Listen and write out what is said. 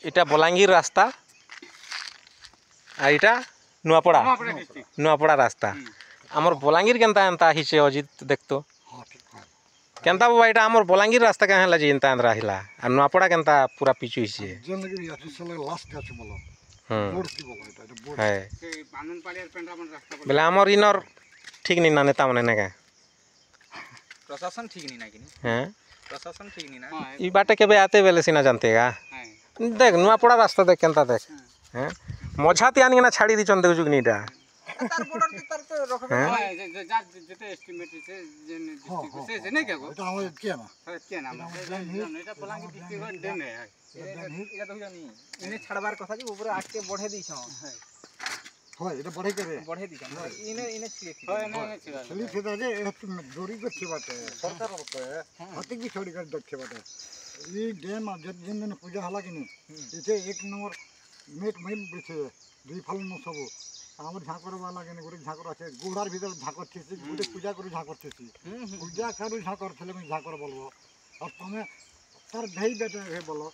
इटा बलांगीर रास्ता आ इटा नुआपड़ा रास्ता आमर बलांगीर केनता एंता हिचे अजित देख तो केनता बाबा इटा आमर बलांगीर रास्ता कहाँ हला जी एंता अंदरा हिला आ नुआपड़ा केनता पूरा पिचु हिचे जन लगे यात्री सले लास्ट আছে বলো বোর্ড কি বলো এটা বোর্ড है সেই বানন পাড়িয়ার পেন্ডামন রাস্তা बेले आमर इनर ठीक नहीं ना नेता मने नेगा प्रशासन ठीक नहीं ना कि हैं प्रशासन ठीक नहीं ना ई बाटे केबे आते बेले सिना जानतेगा देख नुआपड़ा रास्ता देख केनता देख हैं मझाती आनी ना छाड़ी दिचन देख जुगनीटा तार बॉर्डर तार तो रखबे হ্যাঁ যা যেতে এস্টিমেট আছে যে ডিস্ট্রিক্ট সে নেই কেগো এটা আমাদের কি না কে নাম এটা বলাঙ্গীর ডিস্ট্রিক্ট ডেনে এটা তো জানি ইনে ছাড়বার কথা যে উপরে আটকে বঢ়ে দিছ হয় এটা বড় করে বঢ়ে দিছ ইনে ইনে ছিলে হয় না ছিল চলি সেটা যে এটা দড়ি করছে বাটে সরকার বটে হাতে কি ছড়ি করে দেখছে বাটে এই ড্যাম যেদিন দিন পূজা হলা কিনি এতে এক নম্বর মেট মাইল বেছে দুই ফলন সব আমার ঝাঁকর বালা কেন গোটে ঝাঁকর আছে গুড়ার ভিতরে ঝাঁকর থিসি গোটে পূজা করে ঝাঁকর থিসি পূজা করি ঝাঁকর ছেলে ঝাঁকর বলবো আর তুমি তার ভাই বেটা বলো